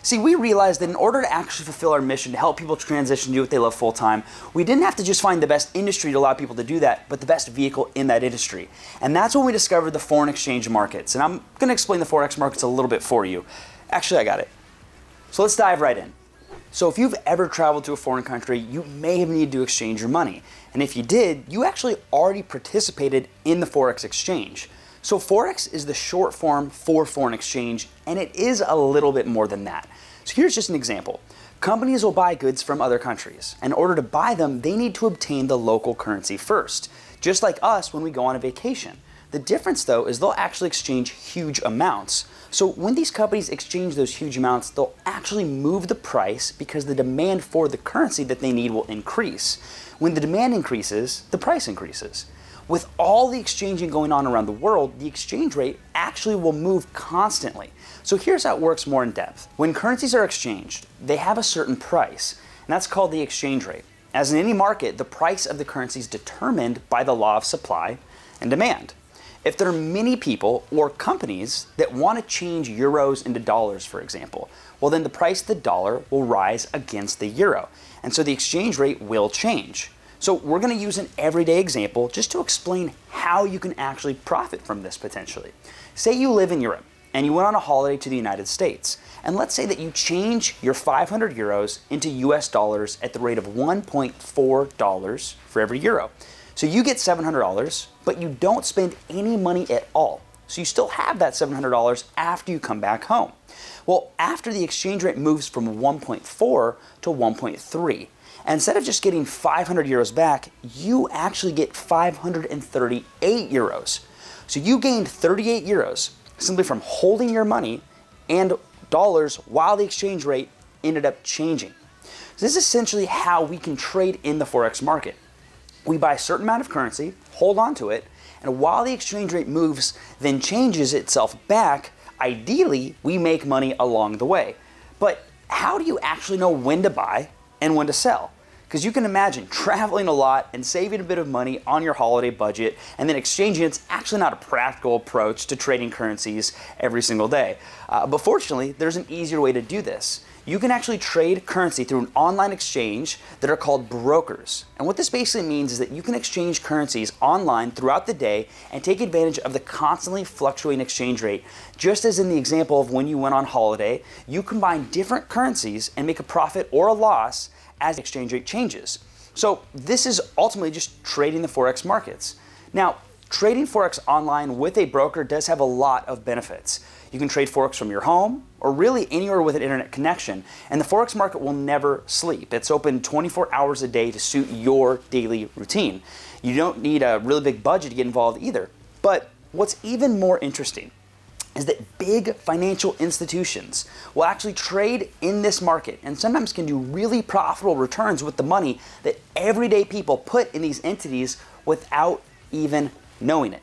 See, we realized that in order to actually fulfill our mission to help people transition to do what they love full-time, we didn't have to just find the best industry to allow people to do that, but the best vehicle in that industry. And that's when we discovered the foreign exchange markets. And I'm going to explain the Forex markets a little bit for you. Actually, I got it. So let's dive right in. So if you've ever traveled to a foreign country, you may have needed to exchange your money. And if you did, you actually already participated in the Forex exchange. So Forex is the short form for foreign exchange, and it is a little bit more than that. So here's just an example. Companies will buy goods from other countries. In order to buy them, they need to obtain the local currency first, just like us when we go on a vacation. The difference, though, is they'll actually exchange huge amounts. So when these companies exchange those huge amounts, they'll actually move the price because the demand for the currency that they need will increase. When the demand increases, the price increases. With all the exchanging going on around the world, the exchange rate actually will move constantly. So here's how it works more in depth. When currencies are exchanged, they have a certain price, and that's called the exchange rate. As in any market, the price of the currency is determined by the law of supply and demand. If there are many people or companies that want to change euros into dollars, for example, well then the price of the dollar will rise against the euro, and so the exchange rate will change. So we're going to use an everyday example just to explain how you can actually profit from this potentially. Say you live in Europe and you went on a holiday to the United States, and let's say that you change your 500 euros into US dollars at the rate of $1.4 for every euro. So you get $700, but you don't spend any money at all. So you still have that $700 after you come back home. Well, after the exchange rate moves from 1.4 to 1.3, instead of just getting 500 euros back, you actually get 538 euros. So you gained 38 euros simply from holding your money and dollars while the exchange rate ended up changing. So this is essentially how we can trade in the Forex market. We buy a certain amount of currency, hold on to it, and while the exchange rate moves, then changes itself back, ideally, we make money along the way. But how do you actually know when to buy and when to sell? Because you can imagine traveling a lot and saving a bit of money on your holiday budget and then exchanging it's actually not a practical approach to trading currencies every single day. But fortunately, there's an easier way to do this. You can actually trade currency through an online exchange that are called brokers. And what this basically means is that you can exchange currencies online throughout the day and take advantage of the constantly fluctuating exchange rate. Just as in the example of when you went on holiday, you combine different currencies and make a profit or a loss as the exchange rate changes. So this is ultimately just trading the Forex markets. Now, trading Forex online with a broker does have a lot of benefits. You can trade Forex from your home or really anywhere with an internet connection, and the Forex market will never sleep. It's open 24 hours a day to suit your daily routine. You don't need a really big budget to get involved either. But what's even more interesting is that big financial institutions will actually trade in this market and sometimes can do really profitable returns with the money that everyday people put in these entities without even knowing it.